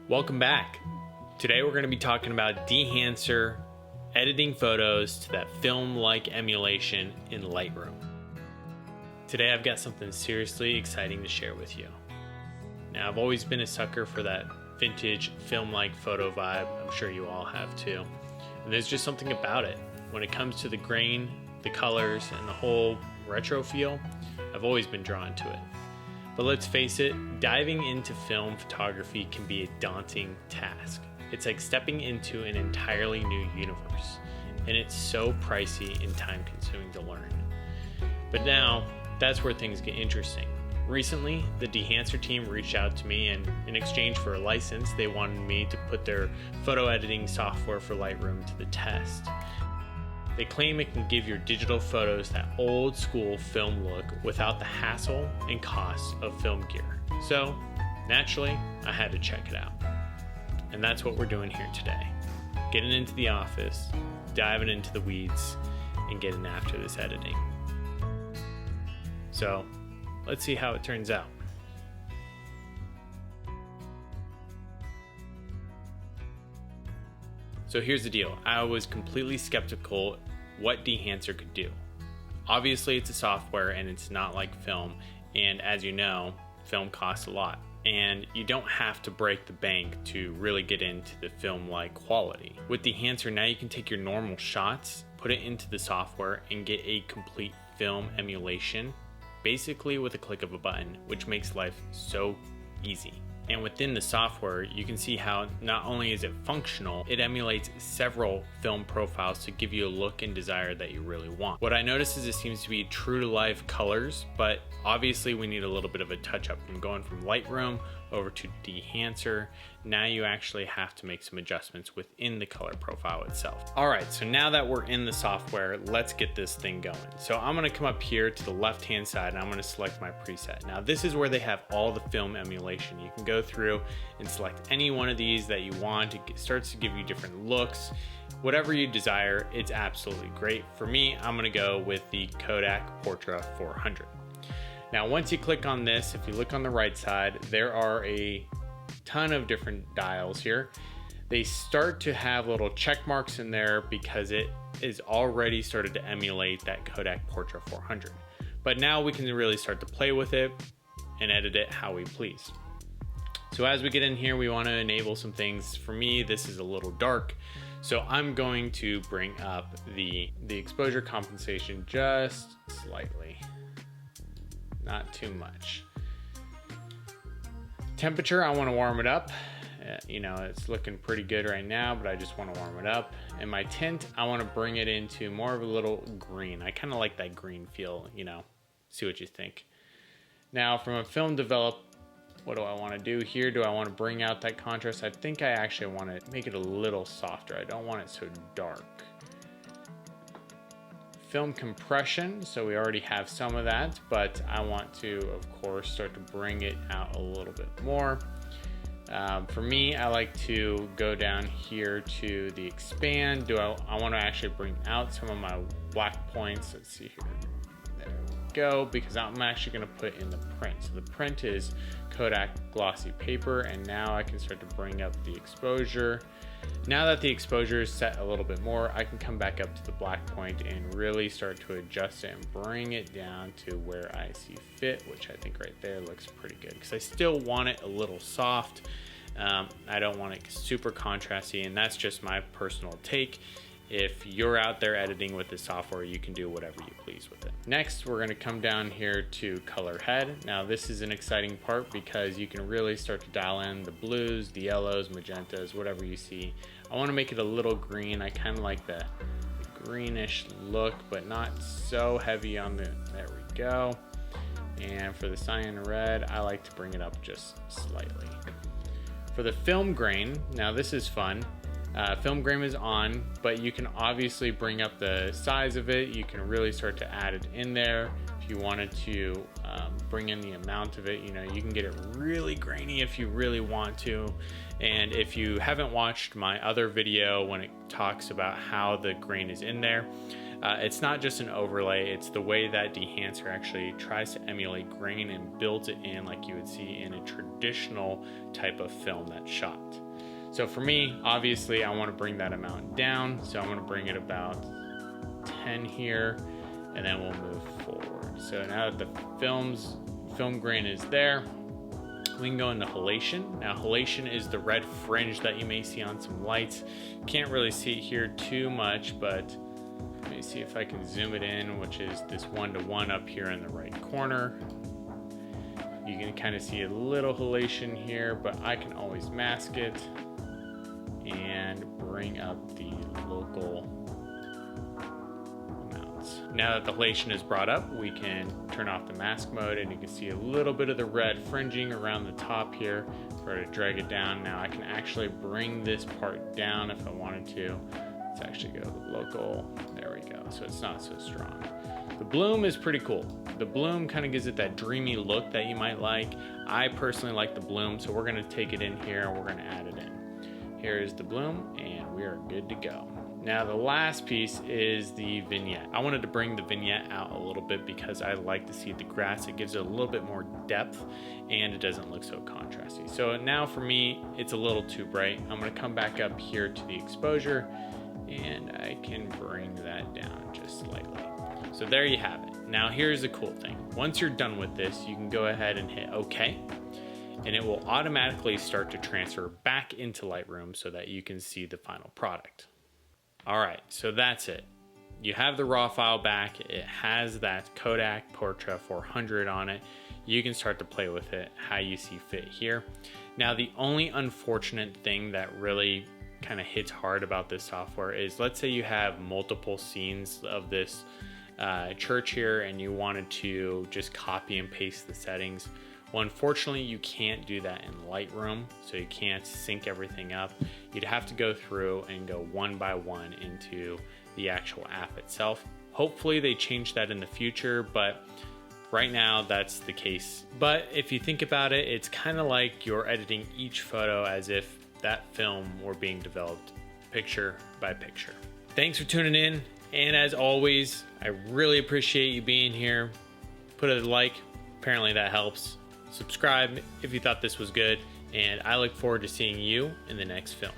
Welcome back. Today we're going to be talking about Dehancer, editing photos to that film-like emulation in Lightroom. Today I've got something seriously exciting to share with you. Now, I've always been a sucker for that vintage film-like photo vibe. I'm sure you all have too. And there's just something about it. When it comes to the grain, the colors, and the whole retro feel, I've always been drawn to it. But let's face it, diving into film photography can be a daunting task. It's like stepping into an entirely new universe, and it's so pricey and time-consuming to learn. But now, that's where things get interesting. Recently, the Dehancer team reached out to me, and in exchange for a license, they wanted me to put their photo editing software for Lightroom to the test. They claim it can give your digital photos that old school film look without the hassle and cost of film gear. So, naturally, I had to check it out. And that's what we're doing here today. Getting into the office, diving into the weeds, and getting after this editing. So, let's see how it turns out. So here's the deal. I was completely skeptical what Dehancer could do. Obviously, it's a software and it's not like film. And as you know, film costs a lot. And you don't have to break the bank to really get into the film-like quality. With Dehancer, now you can take your normal shots, put it into the software, and get a complete film emulation, basically with a click of a button, which makes life so easy. And within the software, you can see how not only is it functional, it emulates several film profiles to give you a look and desire that you really want. What I noticed is it seems to be true to life colors, but obviously we need a little bit of a touch up from going from Lightroom over to Dehancer. Now you actually have to make some adjustments within the color profile itself. All right, so now that we're in the software, let's get this thing going. So I'm gonna come up here to the left-hand side and I'm gonna select my preset. Now this is where they have all the film emulation. You can go through and select any one of these that you want. It starts to give you different looks. Whatever you desire, it's absolutely great. For me, I'm gonna go with the Kodak Portra 400. Now, once you click on this, if you look on the right side, there are a ton of different dials here. They start to have little check marks in there because it is already started to emulate that Kodak Portra 400. But now we can really start to play with it and edit it how we please. So as we get in here, we want to enable some things. For me, this is a little dark. So I'm going to bring up the exposure compensation just slightly. Not too much. Temperature, I want to warm it up. You know, it's looking pretty good right now, but I just want to warm it up. And my tint, I want to bring it into more of a little green. I kind of like that green feel, you know, see what you think. Now, from a film develop, what do I want to do here? Do I want to bring out that contrast? I think I actually want to make it a little softer. I don't want it so dark. Film compression, so we already have some of that, but I want to, of course, start to bring it out a little bit more. For me, I like to go down here to the expand. I want to actually bring out some of my black points. Let's see here. There we go, because I'm actually going to put in the print. So the print is Kodak glossy paper, and now I can start to bring up the exposure. Now that the exposure is set a little bit more, I can come back up to the black point and really start to adjust it and bring it down to where I see fit, which I think right there looks pretty good because I still want it a little soft. I don't want it super contrasty, and that's just my personal take. If you're out there editing with the software, you can do whatever you please with it. Next, we're going to come down here to color head. Now, this is an exciting part because you can really start to dial in the blues, the yellows, magentas, whatever you see. I want to make it a little green. I kind of like the greenish look, but not so heavy on the, there we go. And for the cyan red, I like to bring it up just slightly. For the film grain, now this is fun. Film grain is on, but you can obviously bring up the size of it. You can really start to add it in there. If you wanted to bring in the amount of it. You know, you can get it really grainy if you really want to. And if you haven't watched my other video when it talks about how the grain is in there, it's not just an overlay, it's the way that Dehancer actually tries to emulate grain and builds it in like you would see in a traditional type of film that's shot. So for me, obviously, I want to bring that amount down. So I'm going to bring it about 10 here, and then we'll move forward. So now that the film grain is there, we can go into halation. Now halation is the red fringe that you may see on some lights. Can't really see it here too much, but let me see if I can zoom it in, which is this 1-to-1 up here in the right corner. You can kind of see a little halation here, but I can always mask it and bring up the local amounts. Now that the halation is brought up, we can turn off the mask mode, and you can see a little bit of the red fringing around the top here. If I were to drag it down, now I can actually bring this part down if I wanted to. Let's actually go to the local, there we go, so it's not so strong. The bloom is pretty cool. The bloom kind of gives it that dreamy look that you might like. I personally like the bloom, so we're gonna take it in here and we're gonna add it in. Here is the bloom, and we are good to go. Now the last piece is the vignette. I wanted to bring the vignette out a little bit because I like to see the grass. It gives it a little bit more depth and it doesn't look so contrasty. So now for me, it's a little too bright. I'm gonna come back up here to the exposure and I can bring that down just slightly. So there you have it. Now here's the cool thing. Once you're done with this, you can go ahead and hit OK, and it will automatically start to transfer back into Lightroom so that you can see the final product. All right, so that's it. You have the raw file back. It has that Kodak Portra 400 on it. You can start to play with it how you see fit here. Now, the only unfortunate thing that really kind of hits hard about this software is, let's say you have multiple scenes of this church here and you wanted to just copy and paste the settings. Well, unfortunately, you can't do that in Lightroom, so you can't sync everything up. You'd have to go through and go one by one into the actual app itself. Hopefully they change that in the future, but right now that's the case. But if you think about it, it's kind of like you're editing each photo as if that film were being developed picture by picture. Thanks for tuning in, and as always, I really appreciate you being here. Put a like, apparently that helps. Subscribe if you thought this was good, and I look forward to seeing you in the next film.